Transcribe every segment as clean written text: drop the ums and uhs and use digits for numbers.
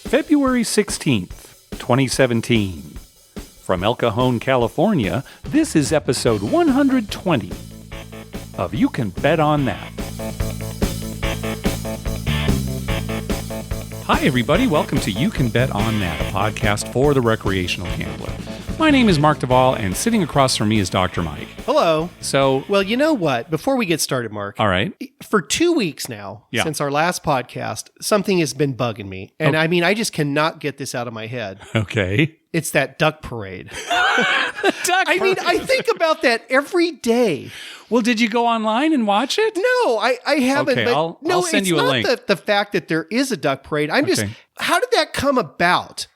February 16th, 2017. From El Cajon, California, this is episode 120 of You Can Bet on That. Hi, everybody. Welcome to You Can Bet on That, a podcast for the recreational gambler. My name is Mark Duvall, and sitting across from me is Dr. Mike. Hello. So, well, you know what? Before we get started, Mark. All right. For 2 weeks now, since our last podcast, something has been bugging me. And I mean, I just cannot get this out of my head. Okay. It's that duck parade. I mean, I think about that every day. Well, did you go online and watch it? No, I haven't. Okay, but I'll send you a link. It's not the fact that there is a duck parade. I'm just, how did that come about?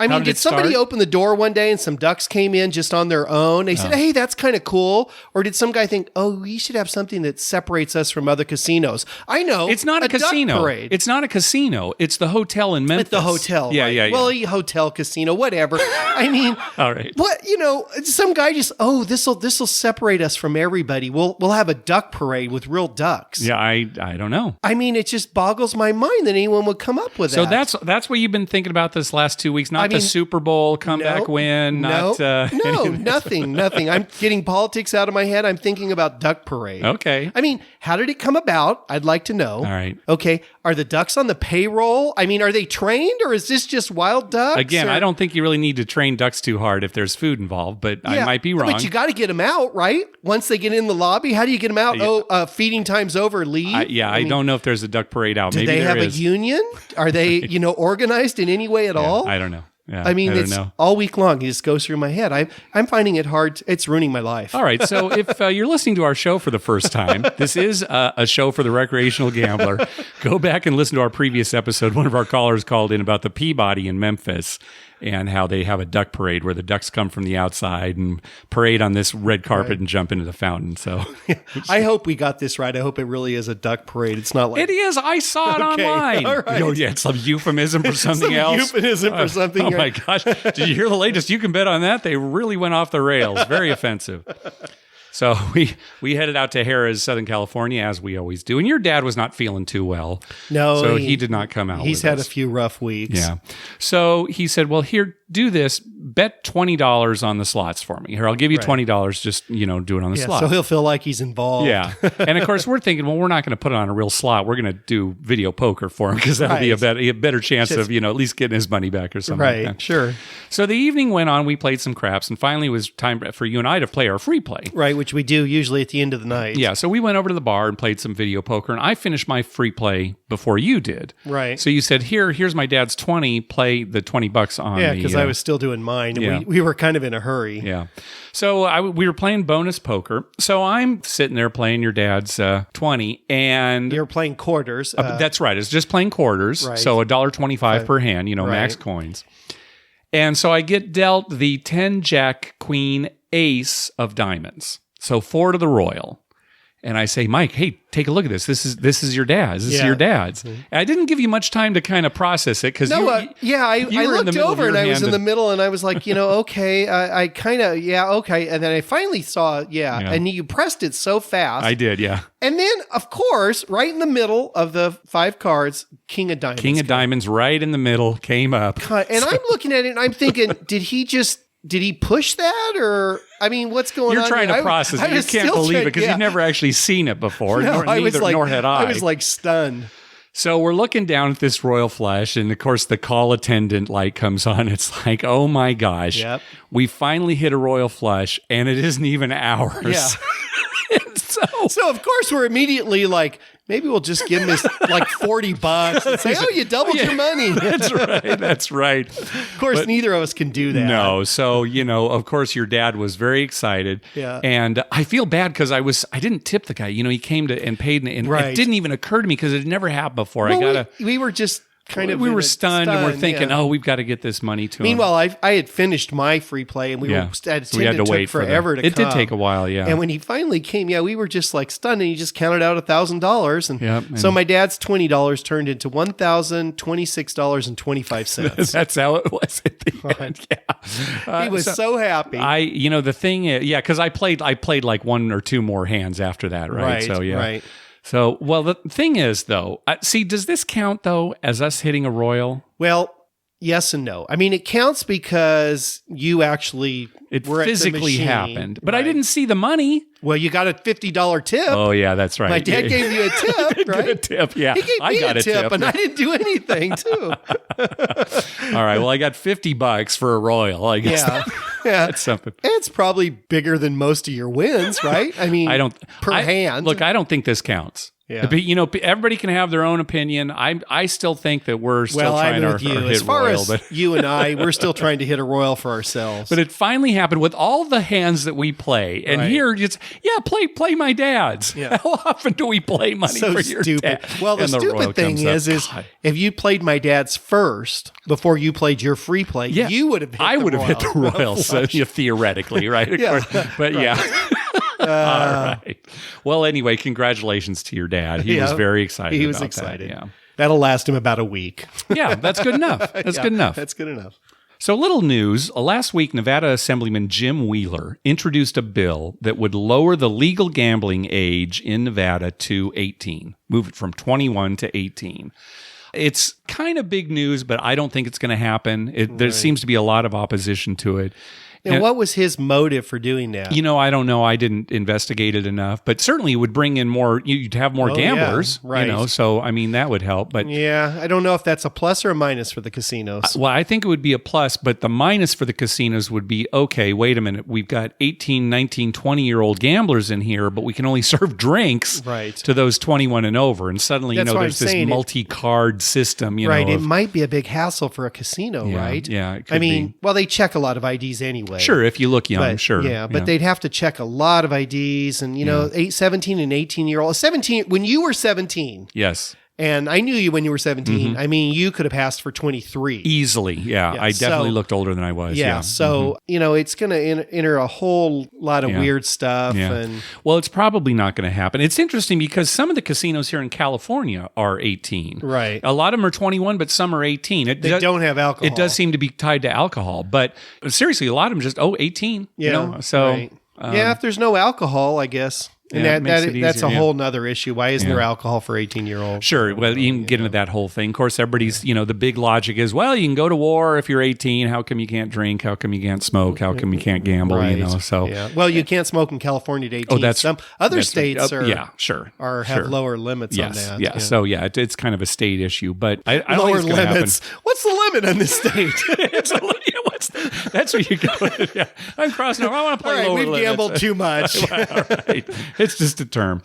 I mean, did somebody open the door one day and some ducks came in just on their own? They said, hey, that's kind of cool. Or did some guy think, oh, we should have something that separates us from other casinos? I know. It's not a casino. Duck parade. It's not a casino. It's the hotel in Memphis. It's the hotel. Yeah, right? yeah. Well, hotel, casino, whatever. I mean, all right. What, some guy just, this'll separate us from everybody. We'll have a duck parade with real ducks. Yeah, I don't know. I mean, it just boggles my mind that anyone would come up with that. So that's what you've been thinking about this last 2 weeks, not the Super Bowl comeback win, nothing. I'm getting politics out of my head. I'm thinking about duck parade. Okay. I mean, how did it come about? I'd like to know. All right. Okay. Are the ducks on the payroll? I mean, are they trained or is this just wild ducks? Again, I don't think you really need to train ducks too hard if there's food involved, but I might be wrong. But you got to get them out, right? Once they get in the lobby, how do you get them out? Feeding time's over, leave? I don't know if there's a duck parade out. Do they have a union? Are they, organized in any way at all? I don't know. Yeah, I mean, it's all week long. It just goes through my head. I'm finding it hard. It's ruining my life. All right. So if you're listening to our show for the first time, this is a show for the recreational gambler. Go back and listen to our previous episode. One of our callers called in about the Peabody in Memphis and how they have a duck parade where the ducks come from the outside and parade on this red carpet and jump into the fountain. So I hope we got this right. I hope it really is a duck parade. It's not like... It is. I saw it online. All right. Oh, yeah. It's a euphemism for something else. Euphemism for something. Oh, my gosh. Did you hear the latest? You can bet on that. They really went off the rails. Very offensive. So we headed out to Harrah's, Southern California, as we always do. And your dad was not feeling too well. No. So he did not come out. He's had a few rough weeks. Yeah. So he said, well, here, do this. Bet $20 on the slots for me. Here, I'll give you $20. Just, do it on the slot. So he'll feel like he's involved. Yeah. And of course, we're thinking, well, we're not going to put it on a real slot. We're going to do video poker for him because that'll be a better chance of, at least getting his money back or something like that. Sure. So the evening went on. We played some craps. And finally, it was time for you and I to play our free play. Right, which we do usually at the end of the night. Yeah. So we went over to the bar and played some video poker. And I finished my free play before you did. Right. So you said, here's my dad's 20. Play the $20 on Yeah, because I was still doing mine. And we were kind of in a hurry. Yeah. So we were playing bonus poker. So I'm sitting there playing your dad's 20. And you're playing quarters. That's right. It's just playing quarters. Right. So $1.25 per hand, max coins. And so I get dealt the 10 jack queen ace of diamonds. So 4 to the royal. And I say, Mike, hey, take a look at this. This is your dad's. This is your dad's. And I didn't give you much time to kind of process it because I looked over and I was in the middle and I was like, okay, I kind of, okay. And then I finally saw, and you pressed it so fast. I did, yeah. And then, of course, right in the middle of the 5 cards, King of Diamonds. King of Diamonds right in the middle came up. And I'm looking at it and I'm thinking, did he push that or, I mean, what's going on? You're trying to process it. You can't believe it because you've never actually seen it before. No, nor had I. I was like stunned. So we're looking down at this royal flush, and of course the call attendant light comes on. It's like, oh my gosh, we finally hit a royal flush, and it isn't even ours. Yeah. So of course we're immediately like, maybe we'll just give him this like $40 and say, oh, you doubled your money. That's right. Of course, neither of us can do that. No. So, of course, your dad was very excited. Yeah. And I feel bad because I didn't tip the guy. He came to and paid, and it didn't even occur to me because it had never happened before. Well, we were just we were stunned and we're thinking, we've got to get this money to him. Meanwhile, I had finished my free play and we had to wait forever to come. It did take a while, yeah. And when he finally came, we were just like stunned and he just counted out $1,000. And so my dad's $20 turned into $1,026.25. That's how it was at the end. Yeah. He was so happy. The thing is, because I played like one or two more hands after that, right? So, yeah. Right. So, well, the thing is, though, does this count, though, as us hitting a royal? Well, yes and no. I mean, it counts because you actually It were physically at the machine, happened, but I right. didn't see the money. Well, you got a $50 tip. Oh yeah, that's right. My dad gave you a tip, right? A tip, yeah. He gave I me got a tip, and I didn't do anything, too. All right. Well, I got $50 for a Royal. I guess Yeah. Yeah. that's something. It's probably bigger than most of your wins, right? I mean, per hand. Look, I don't think this counts. Yeah. But, everybody can have their own opinion. I still think that we're still trying I'm to with you. hit As far Royal. as you and I, we're still trying to hit a Royal for ourselves. But it finally happened with all the hands that we play. And Right. here, play my dad's. Yeah. How often do we play money so for your stupid. dad? Well, the And Royal stupid thing comes up. is God. if you played my dad's first before you played your free play, you would have hit I the would have hit the Royal. Royal, so, theoretically, right? Of Yeah. course. But yeah. All right. Well, anyway, congratulations to your dad. He was very excited. He was about excited. That. Yeah. That'll last him about a week. Yeah, that's good enough. That's good enough. That's good enough. So, little news. Last week, Nevada Assemblyman Jim Wheeler introduced a bill that would lower the legal gambling age in Nevada to 18, move it from 21 to 18. It's kind of big news, but I don't think it's going to happen. There seems to be a lot of opposition to it. And what was his motive for doing that? I don't know. I didn't investigate it enough, but certainly it would bring in more. You'd have more gamblers, yeah, right. So I mean that would help. But yeah, I don't know if that's a plus or a minus for the casinos. well, I think it would be a plus, but the minus for the casinos would be, okay, wait a minute. We've got 18, 19, 20-year-old gamblers in here, but we can only serve drinks to those 21 and over. And suddenly, That's why there's this multi-card system, right. It might be a big hassle for a casino, right? Yeah, it could be. Well, they check a lot of IDs anyway. Sure, if you look young, sure. Yeah, but they'd have to check a lot of IDs and, 17 and 18-year-old. 17, when you were 17. Yes. And I knew you when you were 17. I mean, you could have passed for 23. Easily, yeah. I definitely looked older than I was. Yeah. So, it's going to enter a whole lot of weird stuff. Yeah. And well, it's probably not going to happen. It's interesting because some of the casinos here in California are 18. Right. A lot of them are 21, but some are 18. They don't have alcohol. It does seem to be tied to alcohol. But seriously, a lot of them just, 18. Yeah. So, right. If there's no alcohol, I guess. And that's a whole nother issue. Why isn't there alcohol for 18-year-olds? Sure. Well, you can get into that whole thing. Of course, everybody's, the big logic is, well, you can go to war if you're 18. How come you can't drink? How come you can't smoke? How come you can't gamble? Right. So, well, you can't smoke in California at 18. Oh, that's some other states right. have lower limits on that. Yeah. So, it's kind of a state issue, but I don't lower think it's limits. What's the limit on this state? That's where you go. Yeah. I'm crossing over. I want to play lower limits. We've gambled too much. All right. It's just a term.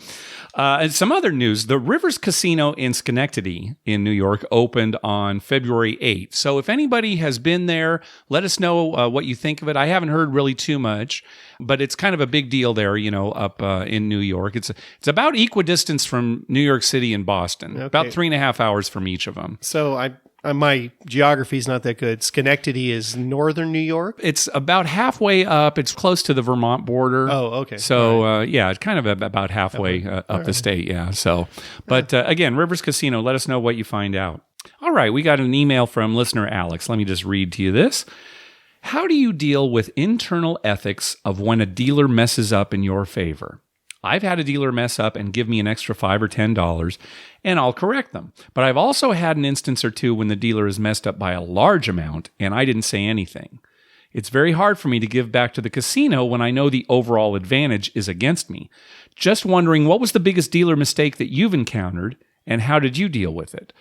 And some other news, the Rivers Casino in Schenectady in New York opened on February 8th. So if anybody has been there, let us know what you think of it. I haven't heard really too much, but it's kind of a big deal there, up in New York. It's about equidistance from New York City and Boston, about 3.5 hours from each of them. So my geography's not that good. Schenectady is northern New York? It's about halfway up. It's close to the Vermont border. Oh, okay. So, it's kind of about halfway up the state, yeah. So, but again, Rivers Casino, let us know what you find out. All right, we got an email from listener Alex. Let me just read to you this. How do you deal with internal ethics of when a dealer messes up in your favor? I've had a dealer mess up and give me an extra $5 or $10, and I'll correct them. But I've also had an instance or two when the dealer is messed up by a large amount, and I didn't say anything. It's very hard for me to give back to the casino when I know the overall advantage is against me. Just wondering, what was the biggest dealer mistake that you've encountered, and how did you deal with it?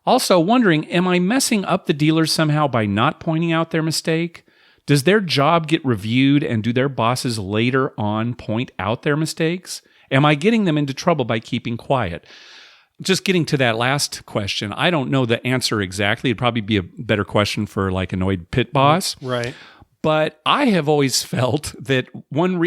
Also wondering, am I messing up the dealers somehow by not pointing out their mistake? Does their job get reviewed, and do their bosses later on point out their mistakes? Am I getting them into trouble by keeping quiet? Just getting to that last question, I don't know the answer exactly. It'd probably be a better question for like annoyed pit boss. Right. But I have always felt that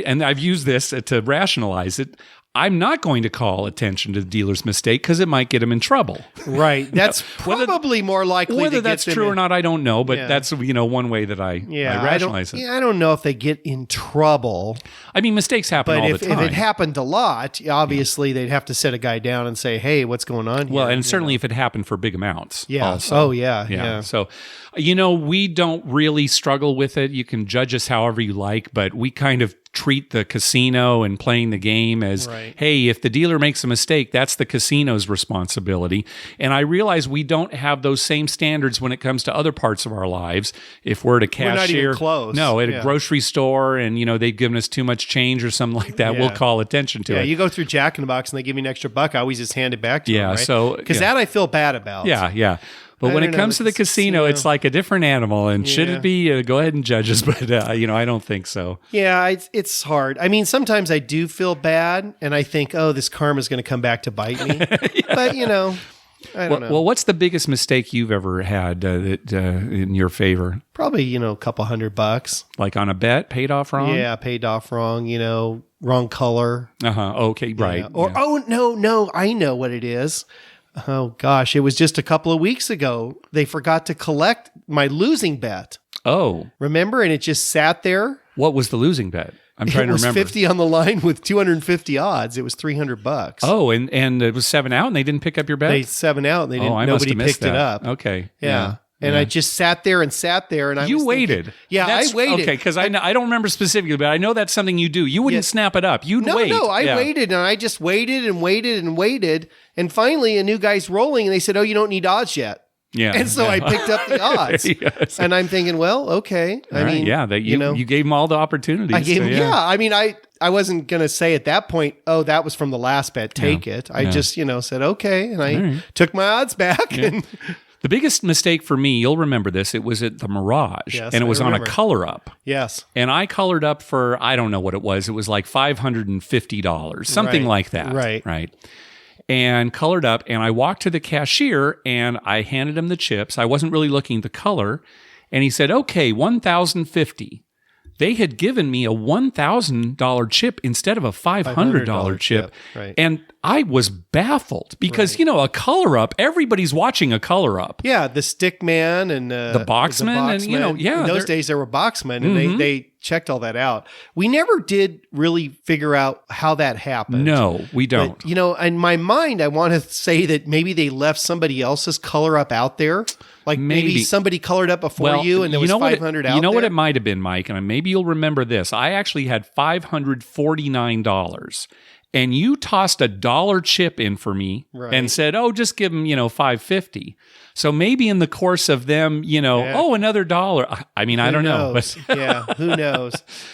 and I've used this to rationalize it, I'm not going to call attention to the dealer's mistake because it might get him in trouble. Right. That's probably more likely whether to get that's them true in. or not, I don't know. But that's one way that I rationalize it. I don't know if they get in trouble. I mean, mistakes happen all the time. If it happened a lot, obviously they'd have to sit a guy down and say, "Hey, what's going on here?" Well, and certainly if it happened for big amounts. Yeah. Also. Oh, yeah. So, we don't really struggle with it. You can judge us however you like, but we kind of treat the casino and playing the game as, hey, if the dealer makes a mistake, that's the casino's responsibility. And I realize we don't have those same standards when it comes to other parts of our lives. If we're at a cashier, we're not even close. No, at a grocery store, and they've given us too much change or something like that, we'll call attention to it. Yeah, you go through Jack in the Box and they give me an extra buck, I always just hand it back to them. Right? So because that I feel bad about. Yeah. But when it comes to the casino, it's like a different animal. And should it be? Go ahead and judge us. But, I don't think so. Yeah, it's hard. I mean, sometimes I do feel bad and I think, oh, this karma's going to come back to bite me. But, I don't know. Well, what's the biggest mistake you've ever had that in your favor? Probably, a couple $100. Like on a bet, paid off wrong? Yeah, paid off wrong, wrong color. Okay, right. Or, no, I know what it is. Oh, gosh. It was just a couple of weeks ago. They forgot to collect my losing bet. Oh. Remember? And it just sat there. What was the losing bet? I'm trying to remember. It was 50 on the line with 250 odds. It was $300. Oh, and it was 7 out and they didn't pick up your bet? They 7 out and they didn't. Nobody picked it up. Okay. Yeah. And I just sat there, and I You waited. Thinking, I waited. Okay, because I don't remember specifically, but I know that's something you do. You wouldn't snap it up. You'd wait. No, I waited, and I just waited and waited and waited. And finally, a new guy's rolling, and they said, oh, you don't need odds yet. Yeah. And so I picked up the odds. Yes. And I'm thinking, well, okay. You gave them all the opportunities. I gave them, I mean, I wasn't going to say at that point, oh, that was from the last bet, take it. I just, said, okay. And I took my odds back. Yeah. And the biggest mistake for me, you'll remember this, it was at the Mirage, and it was on a color up. Yes. And I colored up for, I don't know what it was. It was like $550, something like that. Right. And colored up, and I walked to the cashier, and I handed him the chips. I wasn't really looking at the color, and he said, okay, $1,050. They had given me a $1,000 chip instead of a $500 chip. Right. And I was baffled because, a color up, everybody's watching a color up. Yeah, the stick man and the boxman. And, in those days there were boxmen, and they checked all that out. We never did really figure out how that happened. No, we don't. But, in my mind, I want to say that maybe they left somebody else's color up out there. Like maybe somebody colored up before you and there was 500 out there. You know what it might have been, Mike, and maybe you'll remember this. I actually had $549. And you tossed a $1 chip in for me and said, oh, just give them, $5.50. So maybe in the course of them, another $1. I mean, I don't know. But who knows?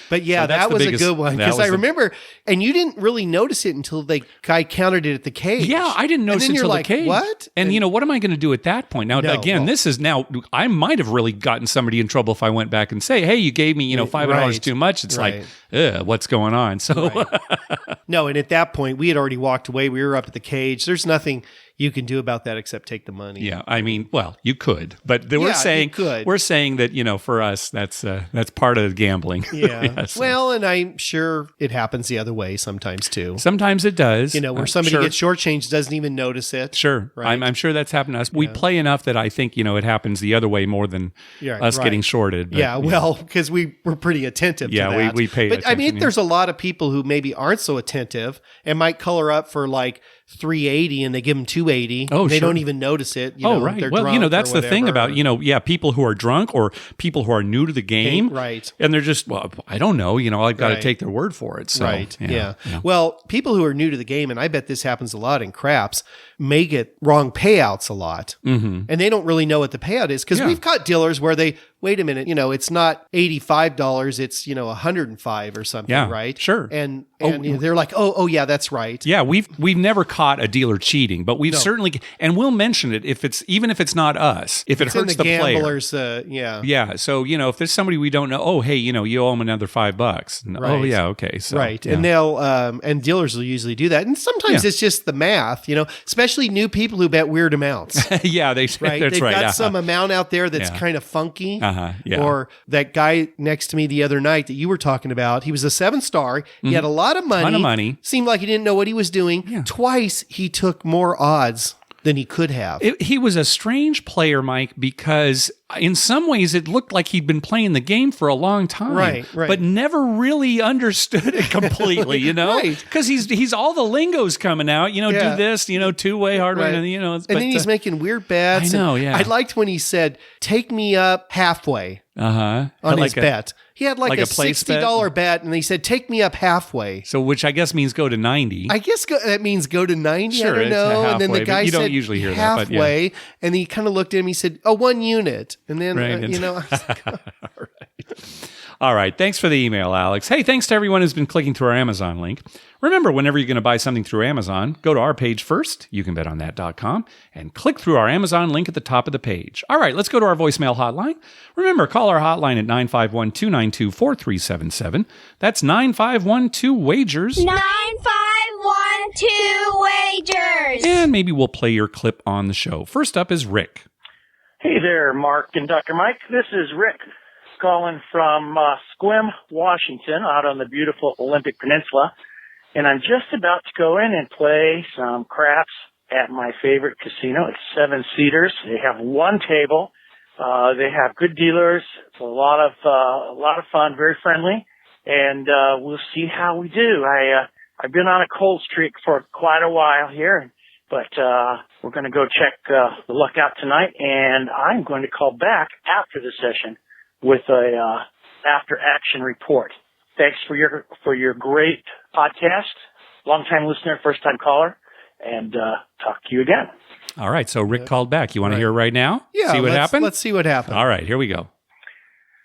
But so that was a good one. Because I remember, and you didn't really notice it until the guy counted it at the cage. Yeah, I didn't notice it until the cage. What? And what am I going to do at that point? Now, this is now, I might have really gotten somebody in trouble if I went back and say, hey, you gave me, $5 too much. It's like, what's going on? So no, and at that point, we had already walked away. We were up at the cage. There's nothing you can do about that except take the money. Yeah, I mean, well, you could, but we're saying that for us that's part of gambling. Yeah. Well, and I'm sure it happens the other way sometimes too. Sometimes it does. Where somebody gets shortchanged, doesn't even notice it. Sure, right? I'm sure that's happened to us. We play enough that I think it happens the other way more than us getting shorted. But, well, because we were pretty attentive. to that. we pay. But I mean, there's a lot of people who maybe aren't so attentive and might color up for like $3.80 and they give them $2.80. Oh, they don't even notice it. Right. Well, that's the thing about people who are drunk or people who are new to the game, right? And they're just, well, I don't know. I've got to take their word for it. So, right. Yeah. Well, people who are new to the game, and I bet this happens a lot in craps, may get wrong payouts a lot, and they don't really know what the payout is because we've caught dealers where they wait a minute, it's not $85, it's $105 or something, right? Sure. And they're like, oh yeah, that's right. Yeah, we've never caught a dealer cheating, but we've certainly, and we'll mention it if it's not us, if it hurts the gamblers, player. Yeah. So if there's somebody we don't know, oh hey, you owe them another $5. Right. Oh yeah, okay. So, right, and they'll and dealers will usually do that, and sometimes it's just the math, especially new people who bet weird amounts. Yeah, they've got some amount out there that's kind of funky. Or that guy next to me the other night that you were talking about, he was a 7-star. He had a lot of money. Ton of money. Seemed like he didn't know what he was doing. Yeah. Twice he took more odds than he could have. He was a strange player, Mike, because in some ways it looked like he'd been playing the game for a long time, right. But never really understood it completely, Right. Because he's all the lingo's coming out, do this, two-way, hard-way, and then he's making weird bets. I know, yeah. I liked when he said, take me up halfway. On his bet. He had like a place $60 bet, and he said, take me up halfway. So, which I guess means go to 90. I guess that means go to 90. Sure, I don't know. halfway, and then the guy you said don't usually hear halfway, that, but yeah. and he kind of looked at him. He said, "Oh, 1 unit." And then Right, I was like, All right. Thanks for the email, Alex. Hey, thanks to everyone who's been clicking through our Amazon link. Remember, whenever you're going to buy something through Amazon, go to our page first, youcanbetonthat.com, and click through our Amazon link at the top of the page. All right, let's go to our voicemail hotline. Remember, call our hotline at 951-292-4377. That's 9512-WAGERS. 9512-WAGERS. And maybe we'll play your clip on the show. First up is Rick. Hey there, Mark and Dr. Mike. This is Rick calling from Sequim, Washington, out on the beautiful Olympic Peninsula. And I'm just about to go in and play some craps at my favorite casino. It's 7 Cedars. They have 1 table. They have good dealers. It's a lot of fun, very friendly. And we'll see how we do. I've been on a cold streak for quite a while here, but we're going to go check the luck out tonight, and I'm going to call back after the session with a after action report. Thanks for your great podcast. Long time listener, first time caller, and talk to you again. All right, so Rick called back. You want to hear it right now? yeah, See what happened? Let's see what happened. All right, here we go.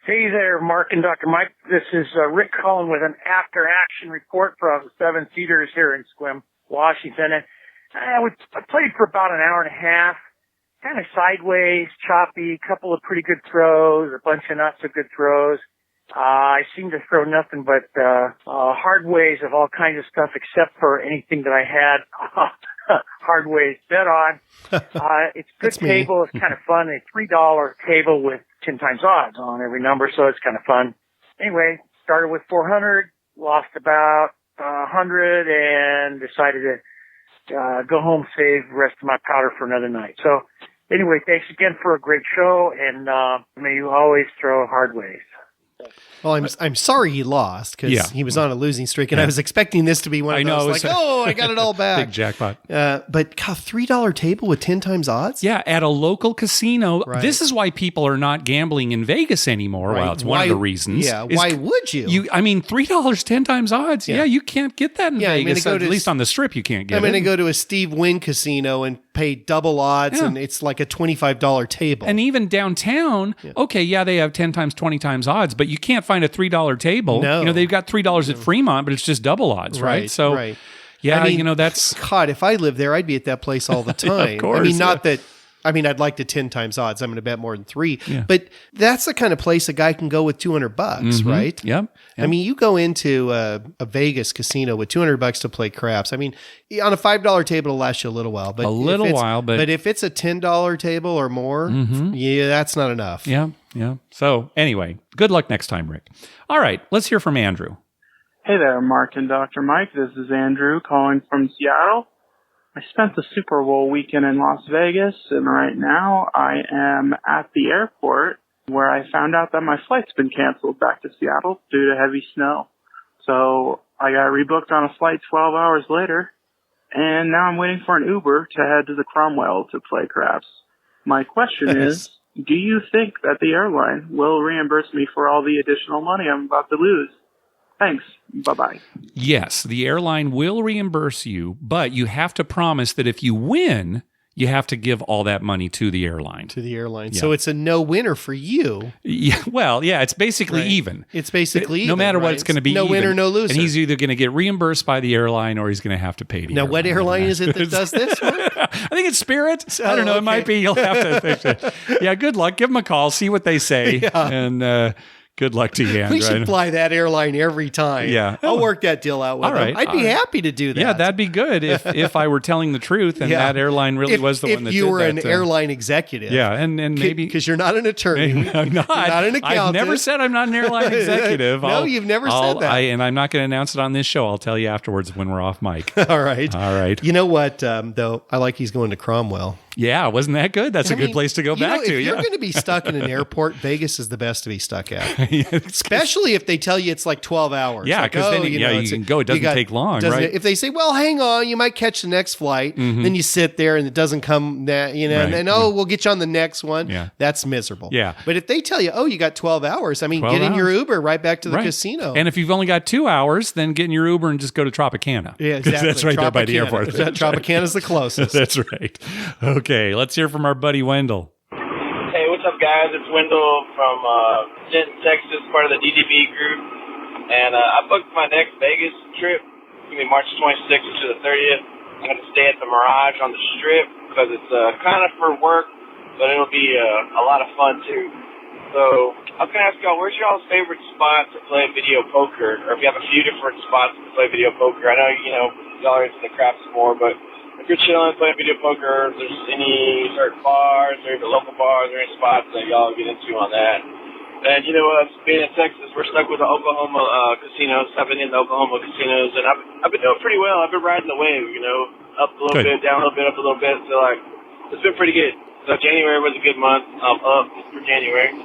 Hey there, Mark and Dr. Mike. This is Rick calling with an after action report from 7 Cedars here in Sequim, Washington. And I played for about an hour and a half. Kind of sideways, choppy, couple of pretty good throws, a bunch of not so good throws. I seem to throw nothing but hard ways of all kinds of stuff except for anything that I had hard ways bet on. It's a good table. It's kind of fun. A $3 table with 10 times odds on every number, so it's kind of fun. Anyway, started with 400, lost about 100, and decided to go home, save the rest of my powder for another night. So anyway, thanks again for a great show, and may you always throw hard ways. Well, I'm sorry he lost because he was on a losing streak, and I was expecting this to be one of those like, I got it all back. Big jackpot. But $3 table with 10 times odds? Yeah, at a local casino. Right. This is why people are not gambling in Vegas anymore. Right. Well, it's one of the reasons. Yeah, why would you? I mean, $3, 10 times odds. Yeah, you can't get that in Vegas. At least on the Strip, you can't get it. I'm going to go to a Steve Wynn casino and pay double odds, and it's like a $25 table. And even downtown, they have 10 times, 20 times odds, but you can't find a $3 table. No. You know, they've got $3 at Fremont, but it's just double odds, right? So, yeah, I mean, that's... God, if I lived there, I'd be at that place all the time. Of course, I mean, I'd like the 10 times odds. I'm going to bet more than 3. Yeah. But that's the kind of place a guy can go with $200, right? Yep. I mean, you go into a Vegas casino with $200 to play craps. I mean, on a $5 table, it'll last you a little while. But but if it's a $10 table or more, that's not enough. Yeah. So anyway, good luck next time, Rick. All right, let's hear from Andrew. Hey there, Mark and Dr. Mike. This is Andrew calling from Seattle. I spent the Super Bowl weekend in Las Vegas, and right now I am at the airport where I found out that my flight's been canceled back to Seattle due to heavy snow. So I got rebooked on a flight 12 hours later, and now I'm waiting for an Uber to head to the Cromwell to play craps. My question is, do you think that the airline will reimburse me for all the additional money I'm about to lose? Thanks. Bye-bye. Yes, the airline will reimburse you, but you have to promise that if you win, you have to give all that money to the airline. Yeah. So it's a no-winner for you. Yeah, it's basically even. It's basically even. No matter what, it's going to be no winner, no loser. And he's either going to get reimbursed by the airline or he's going to have to pay the Now, airline. what airline is it that does this one? I think it's Spirit. I don't know. It might be. You'll have to fix it. Yeah, good luck. Give them a call. See what they say. And good luck to you, Andrew. We should fly that airline every time. Yeah. I'll work that deal out with them. I'd be happy to do that. Yeah, that'd be good if I were telling the truth and that airline really was the one that did that. If you were an airline executive. Yeah, and maybe... Because you're not an attorney. I'm not. You're not an accountant. I've never said I'm not an airline executive. No, you've never said that. And I'm not going to announce it on this show. I'll tell you afterwards when we're off mic. All right. All right. You know what, though? I like he's going to Cromwell. Yeah, wasn't that good? That's a good place to go back to. If you're going to be stuck in an airport, Vegas is the best to be stuck at. Especially if they tell you it's like 12 hours. Yeah, because then you can go. It doesn't take long, right? If they say, well, hang on, you might catch the next flight, then you sit there and it doesn't come, and then, we'll get you on the next one. Yeah. That's miserable. Yeah. But if they tell you, you got 12 hours, I mean, get in your Uber right back to the casino. And if you've only got 2 hours, then get in your Uber and just go to Tropicana. Yeah, exactly. That's right there by the airport. Tropicana's the closest. That's right. Okay, let's hear from our buddy Wendell. Hey, what's up, guys? It's Wendell from Denton, Texas, part of the DDB group. And I booked my next Vegas trip. It's going to be March 26th to the 30th. I'm going to stay at the Mirage on the Strip because it's kind of for work, but it'll be a lot of fun, too. So I was going to ask y'all, where's y'all's favorite spot to play video poker? Or if you have a few different spots to play video poker. I know, y'all are into the craps more, but if you're chilling playing video poker, if there's any certain bars or even local bars or any spots that y'all get into on that. And being in Texas, we're stuck with the Oklahoma casinos. I've been in the Oklahoma casinos, and I've been doing pretty well. I've been riding the wave, up a little bit, down a little bit, up a little bit. So, it's been pretty good. So January was a good month. Up for January.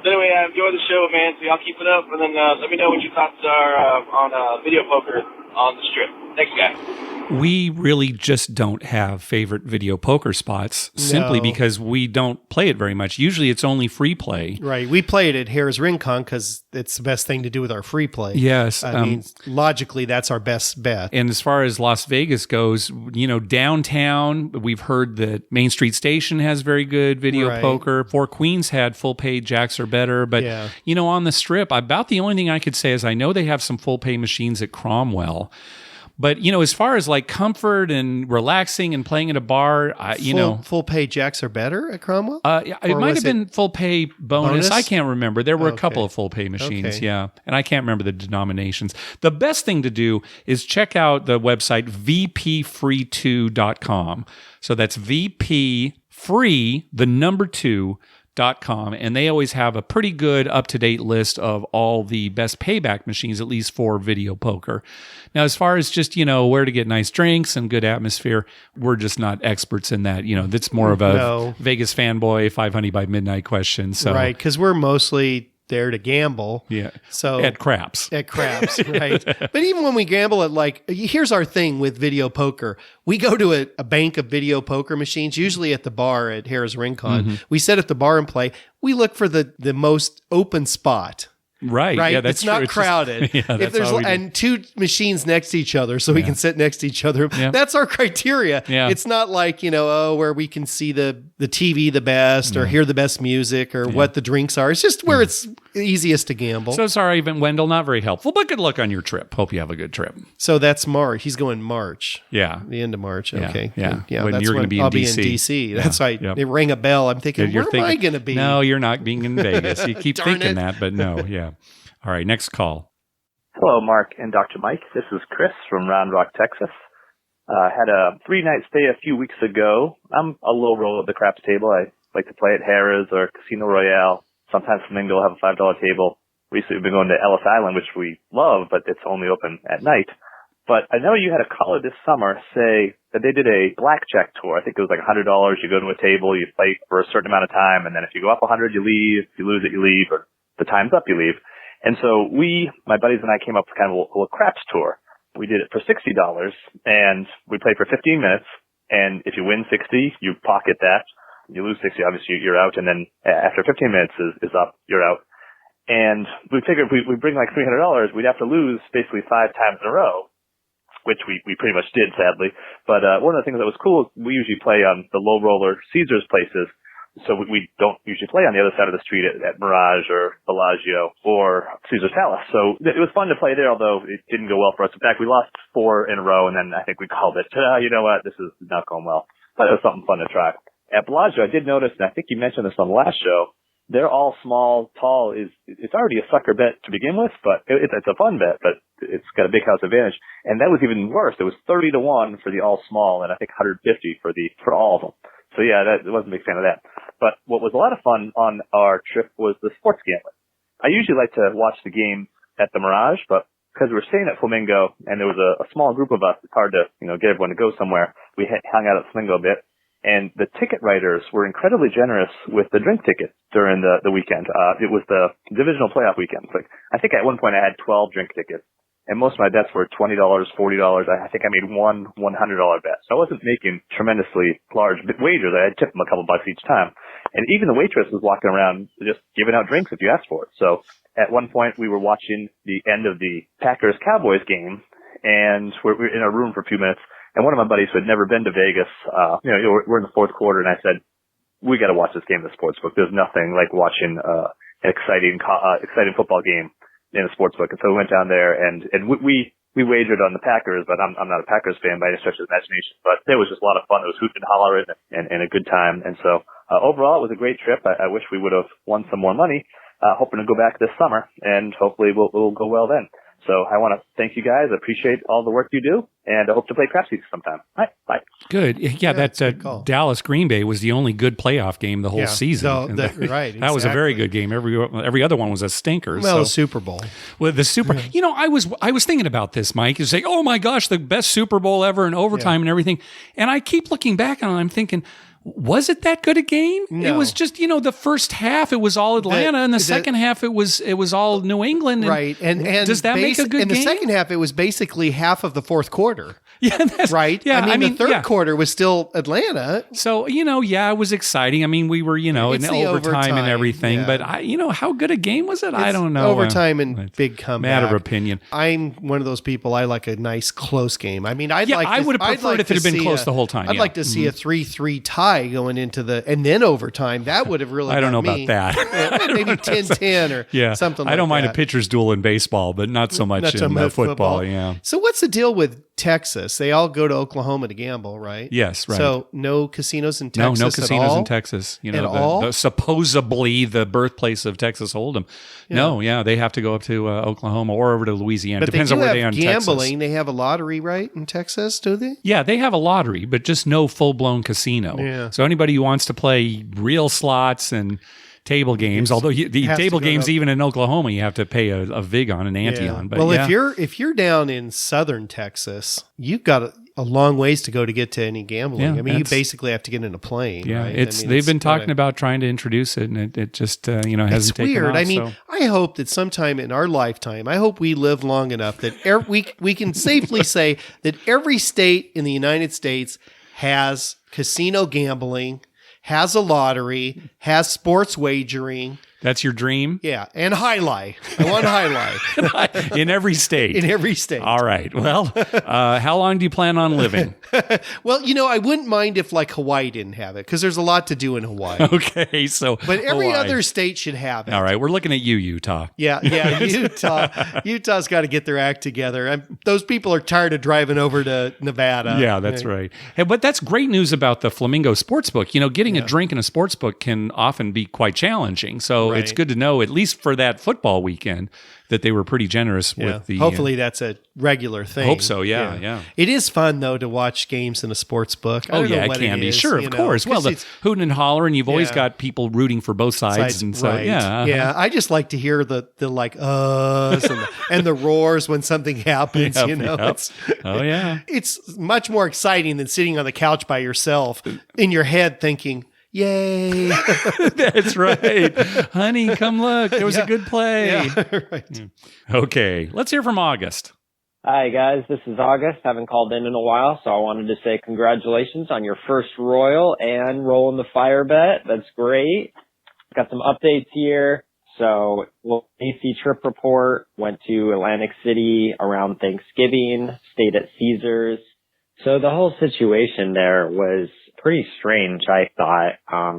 So anyway, I enjoyed the show, man. So y'all keep it up, and then let me know what your thoughts are on video poker on the Strip. Thanks, guys. We really just don't have favorite video poker spots simply because we don't play it very much. Usually it's only free play. Right. We play it at Harrah's Rincon because it's the best thing to do with our free play. Yes. I mean, logically, that's our best bet. And as far as Las Vegas goes, downtown, we've heard that Main Street Station has very good video poker. Four Queens had full pay jacks or better. But, on the Strip, about the only thing I could say is I know they have some full pay machines at Cromwell. But, as far as like comfort and relaxing and playing at a bar, full pay jacks are better at Cromwell? It might have been full pay bonus. I can't remember. There were a couple of full pay machines. Okay. Yeah. And I can't remember the denominations. The best thing to do is check out the website vpfree2.com. So that's vpfree, the number 2.com, and they always have a pretty good up-to-date list of all the best payback machines, at least for video poker. Now, as far as just, where to get nice drinks and good atmosphere, we're just not experts in that. That's more of a Vegas fanboy 500 by midnight question. So. Right, because we're mostly there to gamble. Yeah. So at craps, right? But even when we gamble at here's our thing with video poker. We go to a bank of video poker machines, usually at the bar at Harrah's Rincon. Mm-hmm. We sit at the bar and play. We look for the most open spot. Right. Yeah, that's it's not true. crowded. If there's and two machines next to each other, so we can sit next to each other. Yeah. That's our criteria. Yeah. It's not like, where we can see the TV the best or hear the best music or what the drinks are. It's just where it's easiest to gamble. So sorry, Wendell, not very helpful, but good luck on your trip. Hope you have a good trip. So that's March. He's going March. Yeah. The end of March. Okay. Yeah. When you're going to be in I'll DC. be in DC. That's right. Yep. It rang a bell. I'm thinking, where am I going to be? No, you're not being in Vegas. You keep thinking that, but no. Yeah. All right, next call. Hello, Mark and Dr. Mike. This is Chris from Round Rock, Texas. Had a 3-night stay a few weeks ago. I'm a low roll at the craps table. I like to play at Harrah's or Casino Royale. Sometimes Flamingo will have a $5 table. Recently, we've been going to Ellis Island, which we love, but it's only open at night. But I know you had a caller this summer say that they did a blackjack tour. I think it was like $100. You go to a table, you play for a certain amount of time, and then if you go up 100, you leave. If you lose it, you leave. Or the time's up, you leave. And so my buddies and I came up with kind of a little craps tour. We did it for $60 and we played for 15 minutes. And if you win 60, you pocket that. You lose 60, obviously you're out. And then after 15 minutes is up, you're out. And we figured if we bring like $300, we'd have to lose basically 5 times in a row, which we pretty much did, sadly. But one of the things that was cool is we usually play on the low roller Caesars places. So we don't usually play on the other side of the street at Mirage or Bellagio or Caesar's Palace. So it was fun to play there, although it didn't go well for us. In fact, we lost 4 in a row, and then I think we called it, you know what, this is not going well. But it was something fun to try. At Bellagio, I did notice, and I think you mentioned this on the last show, they're all small, tall. It's already a sucker bet to begin with, but it's a fun bet, but it's got a big house advantage. And that was even worse. It was 30-1 for the all small, and I think 150 for all of them. So yeah, I wasn't a big fan of that. But what was a lot of fun on our trip was the sports gambling. I usually like to watch the game at the Mirage, but because we were staying at Flamingo and there was a small group of us, it's hard to, get everyone to go somewhere. We hung out at Flamingo a bit. And the ticket writers were incredibly generous with the drink tickets during the weekend. It was the divisional playoff weekend. Like, I think at one point I had 12 drink tickets, and most of my bets were $20, $40. I think I made one $100 bet. So I wasn't making tremendously large wagers. I had tipped them a couple bucks each time. And even the waitress was walking around just giving out drinks if you asked for it. So at one point we were watching the end of the Packers-Cowboys game, and we're in a room for a few minutes. And one of my buddies who had never been to Vegas, we're in the fourth quarter, and I said, we got to watch this game in the sportsbook. There's nothing like watching an exciting football game in a sportsbook. And so we went down there, and we wagered on the Packers, but I'm not a Packers fan by any stretch of the imagination. But there was just a lot of fun. It was hooting and hollering and a good time. And so overall, it was a great trip. I wish we would have won some more money. Hoping to go back this summer, and hopefully we'll go well then. So I want to thank you guys. I appreciate all the work you do, and I hope to play Crapseats sometime. All right, bye. Good. Yeah, that Dallas Green Bay was the only good playoff game the whole season. So right. That was a very good game. Every other one was a stinker. Well, the Super Bowl. Well, the Super. You know, I was thinking about this, Mike. It's like, oh my gosh, the best Super Bowl ever in overtime and everything. And I keep looking back on it. I'm thinking, was it that good a game? No. It was just, the first half it was all Atlanta, and the second half it was all New England. Right. And does that make a good game? In the second half, it was basically half of the fourth quarter. Yeah, that's right. Yeah, I mean, the third quarter was still Atlanta. So, it was exciting. I mean, we were, in overtime and everything. Yeah. But how good a game was it? I don't know. Overtime and big comeback. Matter of opinion. I'm one of those people. I like a nice close game. I mean, I would have preferred if it had been close the whole time. I'd like to see a 3-3 tie going into and then overtime. That would have really. I don't know about that. Maybe 10-10 or something. I don't mind a pitcher's duel in baseball, but not so much in football. Yeah. So what's the deal with Texas? They all go to Oklahoma to gamble, right? Yes, right. So no casinos in Texas. No casinos in Texas. Supposedly the birthplace of Texas Hold'em. Yeah. No, they have to go up to Oklahoma or over to Louisiana. But depends on where they are in gambling. Texas. They have a lottery, right, in Texas? Do they? Yeah, they have a lottery, but just no full blown casino. Yeah. So anybody who wants to play real slots and table games, although the table games even in Oklahoma you have to pay a vig on, an ante on. But if you're down in southern Texas, you've got a long ways to go to get to any gambling. Yeah, I mean, you basically have to get in a plane. Yeah, right? They've been talking about trying to introduce it, and it just hasn't taken weird. off. I mean, I hope that sometime in our lifetime, I hope we live long enough that we can safely say that every state in the United States has casino gambling, has a lottery, has sports wagering. That's your dream? Yeah. And highlight. I want highlight. In every state. In every state. All right. Well, how long do you plan on living? Well, I wouldn't mind if like Hawaii didn't have it, because there's a lot to do in Hawaii. Okay. So, but every other state should have it. All right. We're looking at you, Utah. Yeah. Utah. Utah's got to get their act together. Those people are tired of driving over to Nevada. Yeah, that's right. Hey, but that's great news about the Flamingo Sportsbook. Getting a drink in a sportsbook can often be quite challenging. So it's good to know, at least for that football weekend, that they were pretty generous with the... Hopefully that's a regular thing. Hope so, yeah. It is fun, though, to watch games in a sports book. It can be. Sure, of course. Well, the hooting and hollering, you've always got people rooting for both sides. And so, right. Yeah, I just like to hear the like, and the roars when something happens, It's much more exciting than sitting on the couch by yourself in your head thinking, yay. That's right. Honey, come look. There was a good play. Yeah, right. Okay, let's hear from August. Hi, guys. This is August. Haven't called in a while, so I wanted to say congratulations on your first Royal and rolling the fire bet. That's great. Got some updates here. So, AC trip report, went to Atlantic City around Thanksgiving, stayed at Caesars. So the whole situation there was pretty strange, I thought.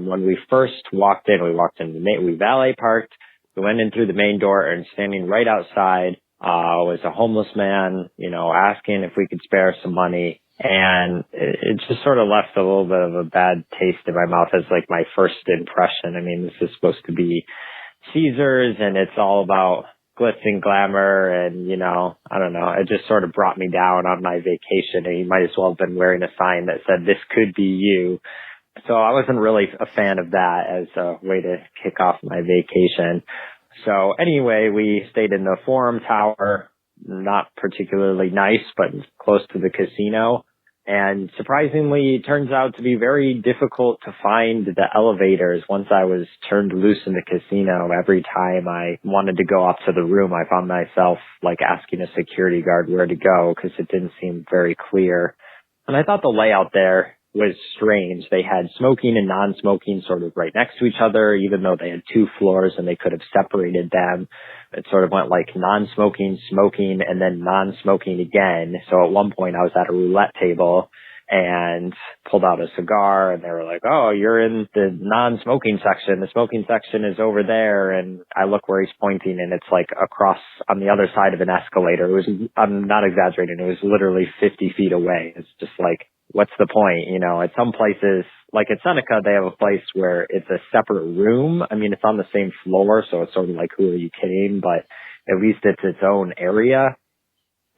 When we first walked in, we valet parked, we went in through the main door, and standing right outside was a homeless man, asking if we could spare some money. And it just sort of left a little bit of a bad taste in my mouth as like my first impression. I mean, this is supposed to be Caesars, and it's all about glitz and glamour, and I don't know, it just sort of brought me down on my vacation, and you might as well have been wearing a sign that said this could be you. So I wasn't really a fan of that as a way to kick off my vacation. So anyway, we stayed in the Forum Tower, not particularly nice, but close to the casino. And surprisingly, it turns out to be very difficult to find the elevators once I was turned loose in the casino. Every time I wanted to go up to the room, I found myself like asking a security guard where to go because it didn't seem very clear. And I thought the layout there was strange. They had smoking and non-smoking sort of right next to each other, even though they had 2 floors and they could have separated them. It sort of went like non-smoking, smoking, and then non-smoking again. So at one point I was at a roulette table and pulled out a cigar and they were like, oh, you're in the non-smoking section. The smoking section is over there. And I look where he's pointing and it's like across on the other side of an escalator. I'm not exaggerating. It was literally 50 feet away. It's just like, what's the point? You know, at some places, like at Seneca, they have a place where it's a separate room. I mean, it's on the same floor, so it's sort of like, who are you kidding? But at least it's its own area.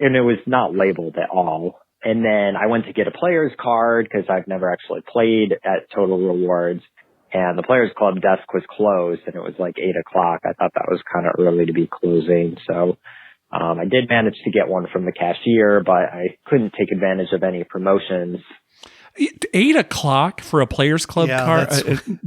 And it was not labeled at all. And then I went to get a player's card because I've never actually played at Total Rewards. And the Players Club desk was closed and it was like 8 o'clock. I thought that was kind of early to be closing. So I did manage to get one from the cashier, but I couldn't take advantage of any promotions. 8 o'clock for a Players Club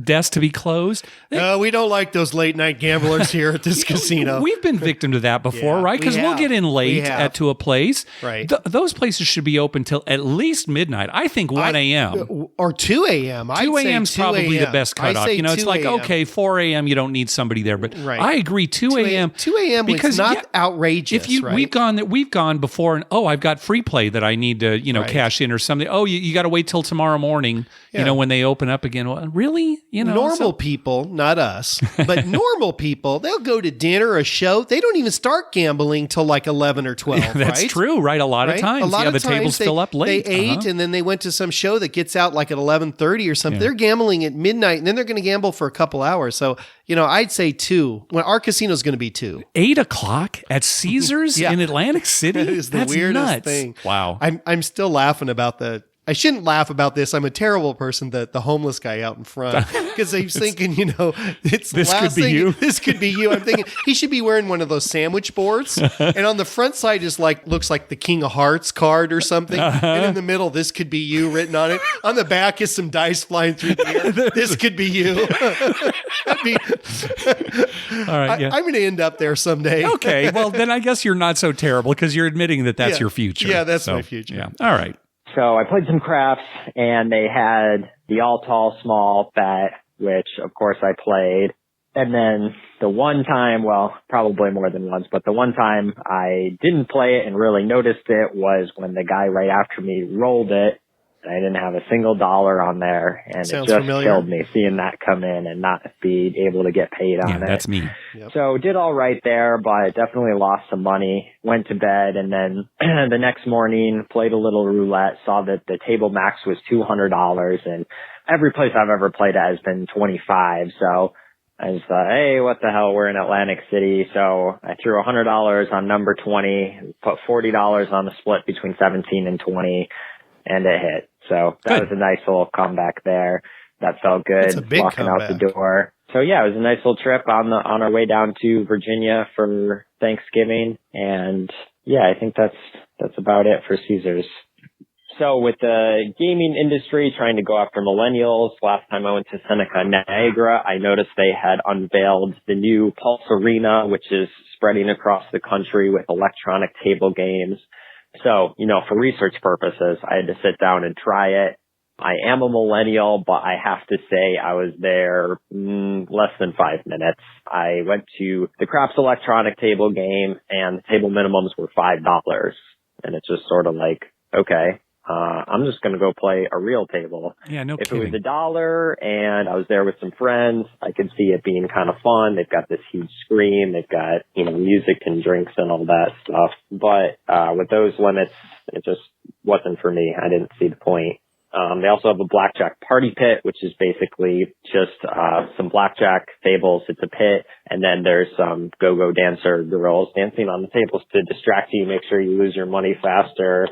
desk to be closed? No, we don't like those late night gamblers here at this casino. We've been victim to that before, right? Because we'll get in late to a place. Right. Those places should be open till at least midnight. I think 1 a.m. Or 2 a.m. 2 a.m. is probably the best cutoff. You know, it's like, okay, 4 a.m. you don't need somebody there. But I agree, 2 a.m. 2 a.m. because not outrageous. If we've gone before and, I've got free play that I need to, cash in or something. Oh, you got to wait till tomorrow morning, when they open up again. Well, really? Normal people, not us, but normal people, they'll go to dinner, a show. They don't even start gambling till like 11 or 12, right? That's true, right? A lot of times. The tables fill up late. They ate and then they went to some show that gets out like at 11:30 or something. They're gambling at midnight and then they're going to gamble for a couple hours. So, I'd say 2. When our casino's going to be 2. 8 o'clock at Caesars in Atlantic City? That is the weirdest thing. Wow. I'm still laughing about I shouldn't laugh about this. I'm a terrible person, the homeless guy out in front, because I was thinking, it's this the last could be thing. you. This could be you. I'm thinking he should be wearing one of those sandwich boards, and on the front side is looks like the King of Hearts card or something, and in the middle, this could be you written on it. On the back is some dice flying through the air. This could be you. All right, I'm going to end up there someday. Okay, well then I guess you're not so terrible because you're admitting that that's your future. Yeah, that's my future. Yeah. All right. So I played some craps and they had the all tall small bet, which of course I played. And then the one time, well, probably more than once, but the one time I didn't play it and really noticed it was when the guy right after me rolled it. I didn't have a single dollar on there, and it just killed me seeing that come in and not be able to get paid on it. That's me. Yep. So did all right there, but definitely lost some money. Went to bed, and then the next morning played a little roulette. Saw that the table max was $200, and every place I've ever played at has been $25. So I just thought, hey, what the hell? We're in Atlantic City. So I threw $100 on number 20, put $40 on the split between 17 and 20. And it hit. So that was a nice little comeback there. That felt good. That's a big walking comeback. out the door. So yeah, it was a nice little trip on our way down to Virginia for Thanksgiving. And yeah, I think that's about it for Caesars. So with the gaming industry trying to go after millennials, last time I went to Seneca, Niagara, I noticed they had unveiled the new Pulse Arena, which is spreading across the country with electronic table games. So, for research purposes, I had to sit down and try it. I am a millennial, but I have to say I was there less than 5 minutes. I went to the Craps electronic table game and the table minimums were $5. And it's just sort of like, okay, I'm just going to go play a real table. Yeah, no If kidding. it was $1 and I was there with some friends, I could see it being kind of fun. They've got this huge screen. They've got, music and drinks and all that stuff. But with those limits, it just wasn't for me. I didn't see the point. They also have a blackjack party pit, which is basically just some blackjack tables. It's a pit, and then there's some go-go dancer girls dancing on the tables to distract you, make sure you lose your money faster.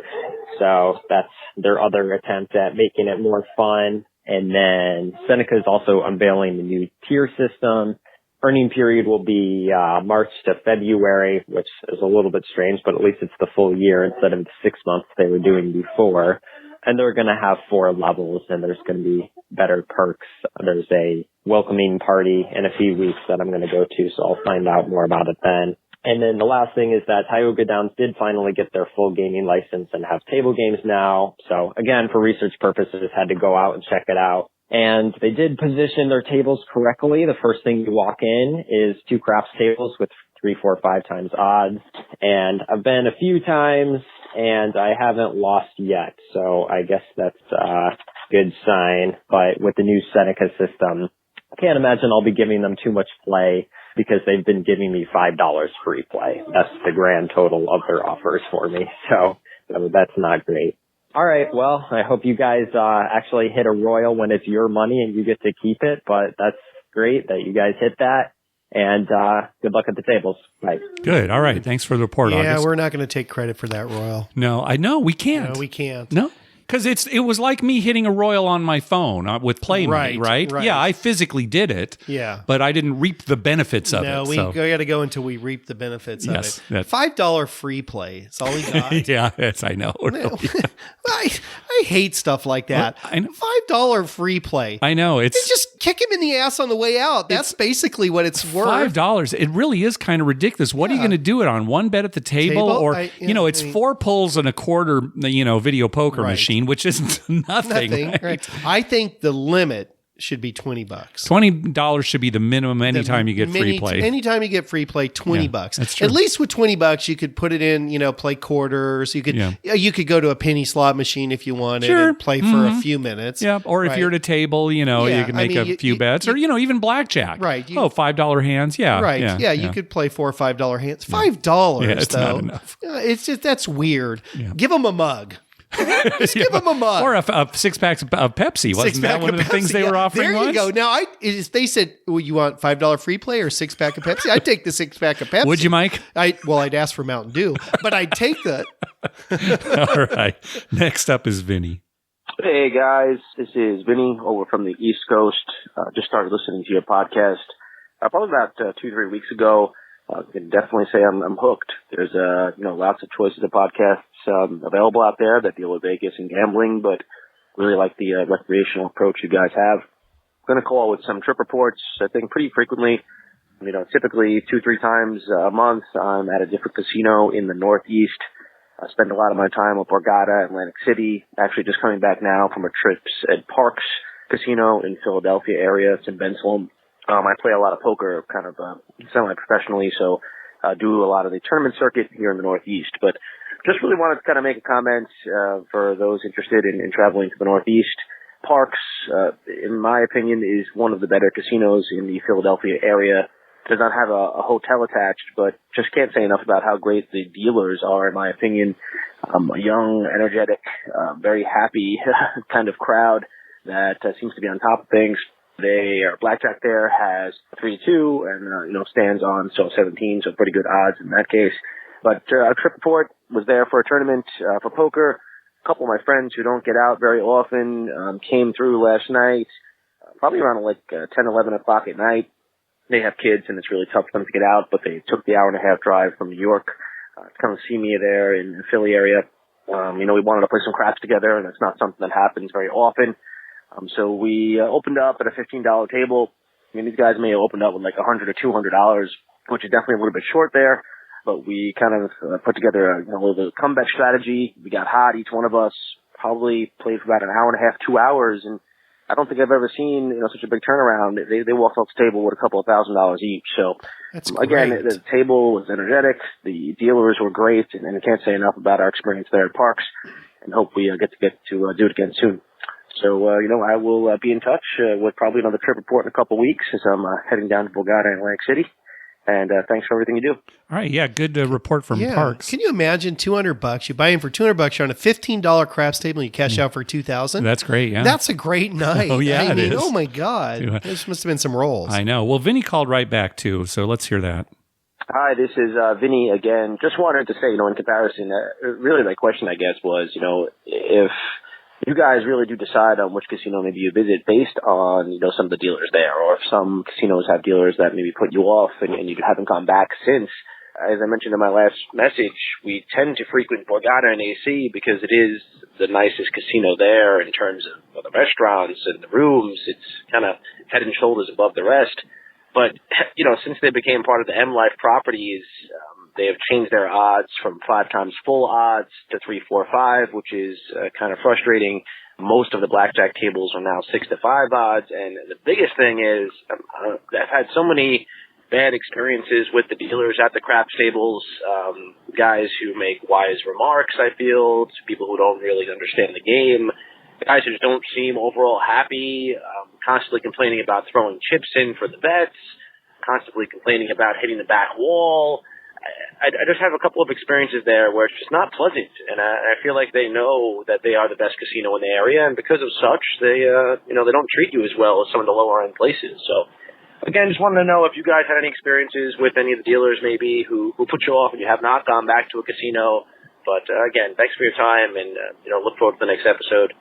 So that's their other attempt at making it more fun. And then Seneca is also unveiling the new tier system. Earning period will be March to February, which is a little bit strange, but at least it's the full year instead of the 6 months they were doing before. And they're going to have 4 levels, and there's going to be better perks. There's a welcoming party in a few weeks that I'm going to go to, so I'll find out more about it then. And then the last thing is that Tioga Downs did finally get their full gaming license and have table games now. So again, for research purposes, had to go out and check it out. And they did position their tables correctly. The first thing you walk in is 2 craps tables with 3, 4, 5 times odds. And I've been a few times and I haven't lost yet. So I guess that's a good sign. But with the new Seneca system, I can't imagine I'll be giving them too much play because they've been giving me $5 free play. That's the grand total of their offers for me. So that's not great. All right. Well, I hope you guys actually hit a royal when it's your money and you get to keep it. But that's great that you guys hit that. And good luck at the tables. Bye. Good. All right. Thanks for the report, Yeah, August. we're not going to take credit for that royal. No, I know. We can't. No, we can't. No. Because it was like me hitting a royal on my phone with Play Money, right? Yeah, I physically did it. Yeah. But I didn't reap the benefits of it. No, we got to go until we reap the benefits of it. $5 free play. It's all we got. Yeah, yes, I know. I hate stuff like that. $5 free play. I know. It's just kick him in the ass on the way out. That's basically what it's worth. $5. It really is kind of ridiculous. What are you going to do it on? One bet at the table? Or, it's 4 pulls and a quarter, video poker machine, which is nothing. Right? I think the limit should be $20. $20 should be the minimum anytime you get free play. Anytime you get free play, $20. That's true. At least with $20, you could put it in, play quarters. You could go to a penny slot machine if you wanted and play for a few minutes. Yeah. Or if you're at a table, you can make a few bets or, even blackjack. Right. $5 hands. Yeah. Right. Yeah. You could play $4 or $5 hands. $5 it's though. Not enough. It's just, that's weird. Yeah. Give them a mug. Just give them a mug. Or a 6-pack of Pepsi. Wasn't that one of the things they were offering There you go. Now, if they said, well, you want $5 free play or 6-pack of Pepsi, I'd take the 6-pack of Pepsi. Would you, Mike? I'd ask for Mountain Dew, but I'd take that. All right. Next up is Vinny. Hey, guys. This is Vinny over from the East Coast. Just started listening to your podcast probably about 2-3 weeks ago. I can definitely say I'm hooked. There's lots of choices of podcasts available out there that deal with Vegas and gambling, but really like the recreational approach you guys have. I'm going to call with some trip reports, I think, pretty frequently. Typically 2-3 times a month, I'm at a different casino in the Northeast. I spend a lot of my time at Borgata, Atlantic City. Actually, just coming back now from a trip at Parks Casino in Philadelphia area. It's in Bensalem. I play a lot of poker, kind of semi-professionally, so do a lot of the tournament circuit here in the Northeast. But just really wanted to kind of make a comment for those interested in traveling to the Northeast. Parks, in my opinion, is one of the better casinos in the Philadelphia area. It does not have a hotel attached, but just can't say enough about how great the dealers are, in my opinion. A young, energetic, very happy kind of crowd that seems to be on top of things. Our blackjack there has 3-2 and, stands on 17, so pretty good odds in that case. But our trip report was there for a tournament for poker. A couple of my friends who don't get out very often came through last night, probably around 10, 11 o'clock at night. They have kids, and it's really tough for them to get out, but they took the hour-and-a-half drive from New York to come and see me there in the Philly area. We wanted to play some craps together, and it's not something that happens very often. So we opened up at a $15 table. These guys may have opened up with $100 or $200, which is definitely a little bit short there. But we kind of put together a little comeback strategy. We got hot, each one of us, probably played for about an hour and a half, 2 hours. And I don't think I've ever seen such a big turnaround. They walked off the table with a couple of $1,000s each. So again, the table was energetic. The dealers were great, and I can't say enough about our experience there at Parks. And hope we get to do it again soon. So, I will be in touch with probably another trip report in a couple of weeks as I'm heading down to Borgata and Atlantic City. And thanks for everything you do. All right. Yeah. Good report from Parks. Can you imagine $200? You buy in for $200, you're on a $15 craps table, and you cash out for $2,000. That's great. Yeah. That's a great night. Oh, yeah. It is. Oh, my God. This must have been some rolls. I know. Well, Vinny called right back, too. So let's hear that. Hi, this is Vinny again. Just wanted to say, in comparison, really my question, I guess, was, if you guys really do decide on which casino maybe you visit based on, some of the dealers there, or if some casinos have dealers that maybe put you off and you haven't gone back since, as I mentioned in my last message, we tend to frequent Borgata and AC because it is the nicest casino there in terms of the restaurants and the rooms. It's kind of head and shoulders above the rest. But, since they became part of the M Life properties, they have changed their odds from 5 times full odds to 3, 4, 5, which is kind of frustrating. Most of the blackjack tables are now 6 to 5 odds. And the biggest thing is I've had so many bad experiences with the dealers at the craps tables, guys who make wise remarks, I feel, to people who don't really understand the game, guys who just don't seem overall happy, constantly complaining about throwing chips in for the bets, constantly complaining about hitting the back wall. I just have a couple of experiences there where it's just not pleasant, and I feel like they know that they are the best casino in the area, and because of such, they don't treat you as well as some of the lower end places. So, again, just wanted to know if you guys had any experiences with any of the dealers maybe who put you off and you have not gone back to a casino. But again, thanks for your time, and look forward to the next episode.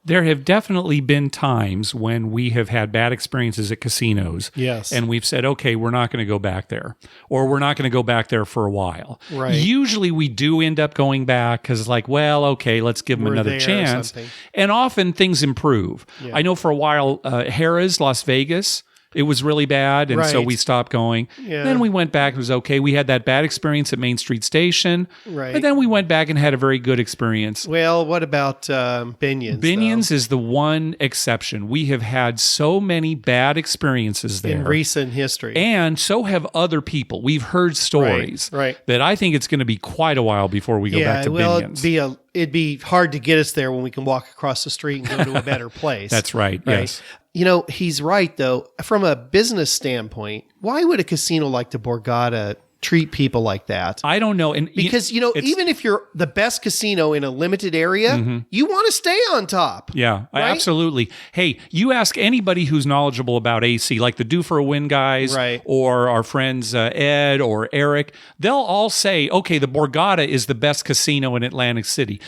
There have definitely been times when we have had bad experiences at casinos. Yes. And we've said, okay, we're not going to go back there, or we're not going to go back there for a while. Right. Usually we do end up going back because okay, let's give them another chance. And often things improve. Yeah. I know for a while, Harrah's, Las Vegas, it was really bad, and so we stopped going. Yeah. Then we went back. It was okay. We had that bad experience at Main Street Station. Right. And then we went back and had a very good experience. Well, what about Binion's? Binion's is the one exception. We have had so many bad experiences there. In recent history. And so have other people. We've heard stories that I think it's going to be quite a while before we go back to Binion's. It'd be hard to get us there when we can walk across the street and go to a better place. That's right, yes. He's right, though. From a business standpoint, why would a casino like the Borgata treat people like that? I don't know. And because, even if you're the best casino in a limited area, you want to stay on top. Yeah, right? Absolutely. Hey, you ask anybody who's knowledgeable about AC, like the Due for a Win guys, or our friends Ed or Eric, they'll all say, okay, the Borgata is the best casino in Atlantic City.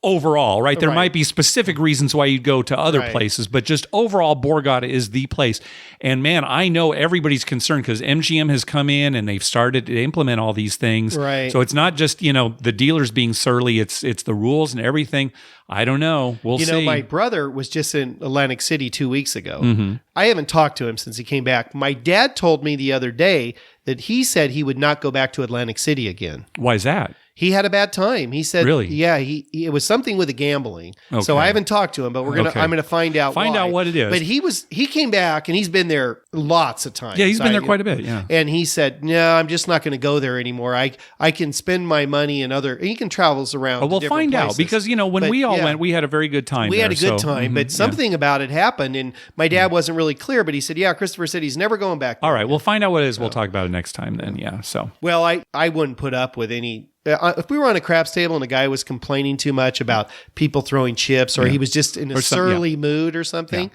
Overall, right? There might be specific reasons why you'd go to other places, but just overall, Borgata is the place. And man, I know everybody's concerned because MGM has come in and they've started to implement all these things. Right. So it's not just, the dealers being surly, it's the rules and everything. I don't know. We'll see. My brother was just in Atlantic City 2 weeks ago. I haven't talked to him since he came back. My dad told me the other day that he said he would not go back to Atlantic City again. Why is that? He had a bad time. He said, really? Yeah, it was something with the gambling. Okay. So I haven't talked to him, but I'm going to find out Find out what it is. But he came back and he's been there lots of times. Yeah, he's been there quite a bit, yeah. And he said, no, I'm just not going to go there anymore. I can spend my money in he can travel around to different find places. Out because, when we all went, we had a very good time We had a good time, but something about it happened, and my dad wasn't really clear, but he said, yeah, Christopher said he's never going back there. All right, we'll find out what it is. We'll talk about it next time then, yeah. So, well, I wouldn't put up with any... if we were on a craps table and a guy was complaining too much about people throwing chips, or he was just in a surly mood or something,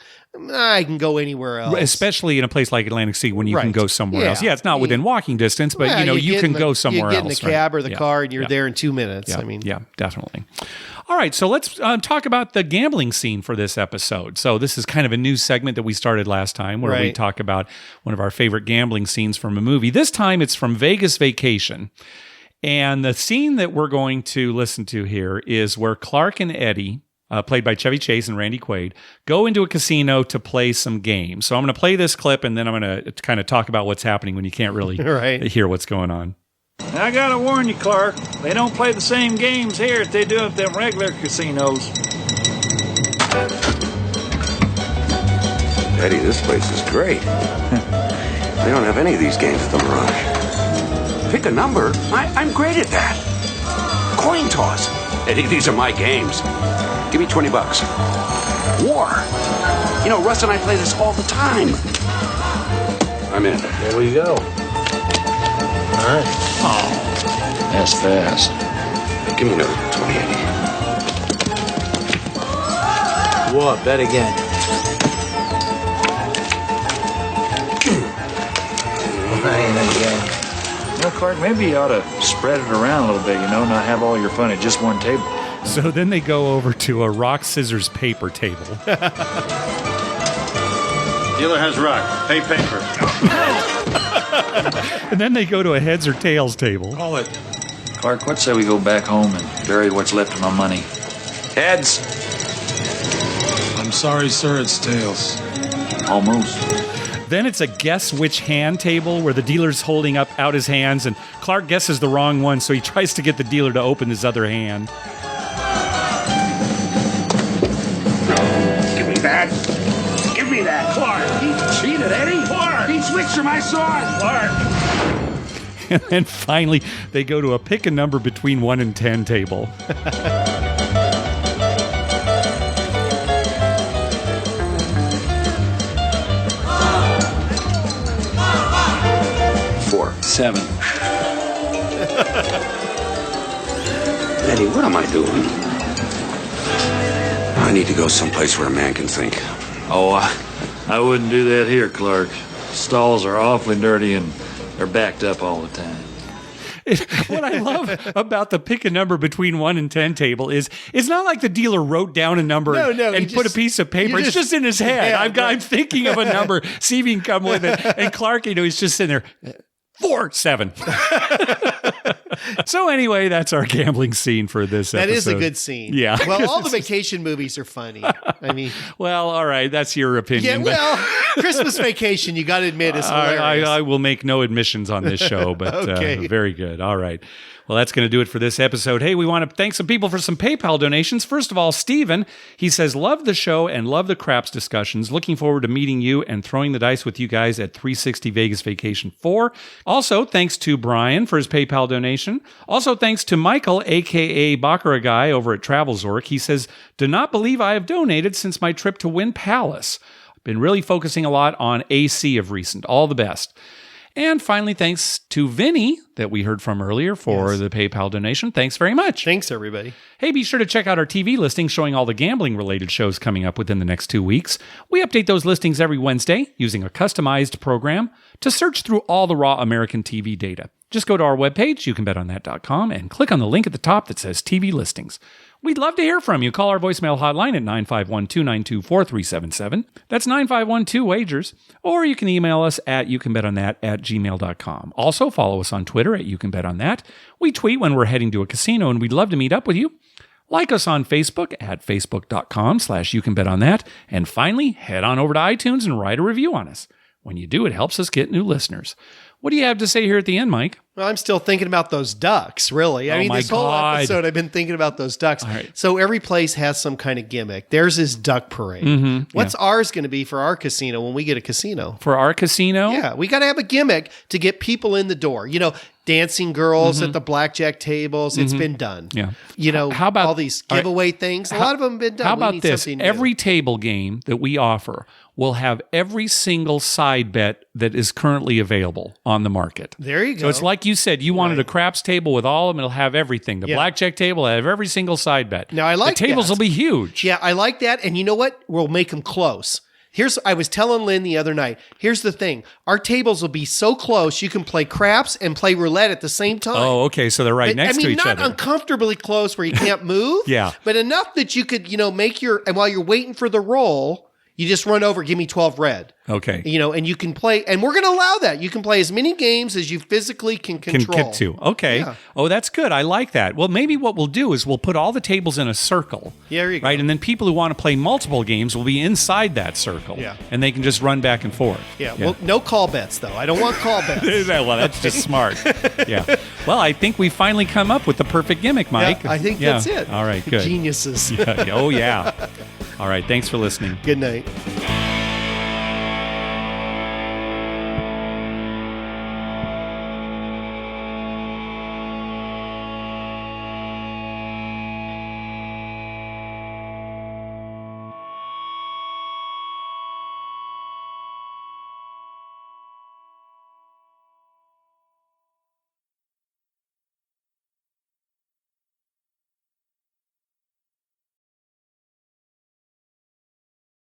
I can go anywhere else. Especially in a place like Atlantic City when you can go somewhere else. Yeah, it's not within walking distance, but you can go somewhere else. You get in the cab or the car and you're there in 2 minutes. Yeah, definitely. All right, so let's talk about the gambling scene for this episode. So this is kind of a new segment that we started last time where we talk about one of our favorite gambling scenes from a movie. This time it's from Vegas Vacation. And the scene that we're going to listen to here is where Clark and Eddie, played by Chevy Chase and Randy Quaid, go into a casino to play some games. So I'm going to play this clip, and then I'm going to kind of talk about what's happening when you can't really hear what's going on. I got to warn you, Clark, they don't play the same games here as they do at them regular casinos. Eddie, this place is great. They don't have any of these games at the Mirage. Pick a number. I'm great at that. Coin toss. Eddie, these are my games. Give me $20. War. Russ and I play this all the time. I'm in. There we go. All right. Oh, that's fast. Give me another 20, Eddie. What? Bet again. Again. Clark, maybe you ought to spread it around a little bit, not have all your fun at just one table. So then they go over to a rock, scissors, paper table. Dealer has rock. Pay paper. And then they go to a heads or tails table. Call it. Clark, what say we go back home and bury what's left of my money? Heads. I'm sorry, sir, it's tails. Almost. Then it's a guess which hand table where the dealer's holding out his hands and Clark guesses the wrong one, so he tries to get the dealer to open his other hand. Give me that. Give me that. Clark, he cheated, Eddie. Clark, he switched to my sword. Clark. And then finally, they go to a pick a number between 1 and 10 table. 7. Eddie, what am I doing? I need to go someplace where a man can think. Oh, I wouldn't do that here, Clark. Stalls are awfully dirty and they're backed up all the time. What I love about the pick a number between 1 and 10 table is it's not like the dealer wrote down a number and put a piece of paper. It's just in his head. I'm thinking of a number, see if he can come with it. And Clark, he's just sitting there. 4, 7. So anyway, that's our gambling scene for this episode. That is a good scene. Yeah. Well, all the vacation movies are funny. I mean, well, all right, that's your opinion. Yeah, well, Christmas Vacation, you got to admit, is hilarious. I will make no admissions on this show, but okay. Very good. All right. Well, that's going to do it for this episode. Hey, we want to thank some people for some PayPal donations. First of all, Steven, he says, love the show and love the craps discussions. Looking forward to meeting you and throwing the dice with you guys at 360 Vegas Vacation 4. Also, thanks to Brian for his PayPal donation. Also, thanks to Michael, a.k.a. Baccarat Guy over at TravelZork. He says, do not believe I have donated since my trip to Wynn Palace. I've been really focusing a lot on AC of recent. All the best. And finally, thanks to Vinny that we heard from earlier for the PayPal donation. Thanks very much. Thanks, everybody. Hey, be sure to check out our TV listings showing all the gambling-related shows coming up within the next 2 weeks. We update those listings every Wednesday using a customized program to search through all the raw American TV data. Just go to our webpage, youcanbetonthat.com, and click on the link at the top that says TV listings. We'd love to hear from you. Call our voicemail hotline at 951-292-4377. That's 951-2-WAGERS. Or you can email us at youcanbetonthat@gmail.com. Also, follow us on Twitter at youcanbetonthat. We tweet when we're heading to a casino, and we'd love to meet up with you. Like us on Facebook at facebook.com/youcanbetonthat. And finally, head on over to iTunes and write a review on us. When you do, it helps us get new listeners. What do you have to say here at the end, Mike? Well, I'm still thinking about those ducks, really. I mean, this whole episode, I've been thinking about those ducks. Right. So every place has some kind of gimmick. There's this duck parade. Mm-hmm. What's ours going to be for our casino when we get a casino? For our casino? Yeah, we got to have a gimmick to get people in the door. You know, dancing girls at the blackjack tables. It's been done. Yeah. You know, how about all these giveaway things? A lot of them have been done. How about this? Every table game that we offer will have every single side bet that is currently available on the market. There you go. So it's like you said, you wanted a craps table with all of them. It'll have everything. The blackjack table will have every single side bet. Now, I like the tables will be huge. Yeah, I like that. And you know what? We'll make them close. I was telling Lynn the other night, here's the thing. Our tables will be so close, you can play craps and play roulette at the same time. Oh, okay. So they're right next to each other. Not uncomfortably close where you can't move. Yeah. But enough that you could, make and while you're waiting for the roll, you just run over, give me 12 red. Okay. And you can play, and we're going to allow that. You can play as many games as you physically can control. Can get to. Okay. Yeah. Oh, that's good. I like that. Well, maybe what we'll do is we'll put all the tables in a circle. Yeah, there you go. Right? And then people who want to play multiple games will be inside that circle. Yeah. And they can just run back and forth. Yeah. Well, no call bets, though. I don't want call bets. Well, that's just smart. Yeah. Well, I think we finally come up with the perfect gimmick, Mike. Yeah, I think that's it. All right, good. Geniuses. Yeah. Oh, yeah. All right. Thanks for listening. Good night.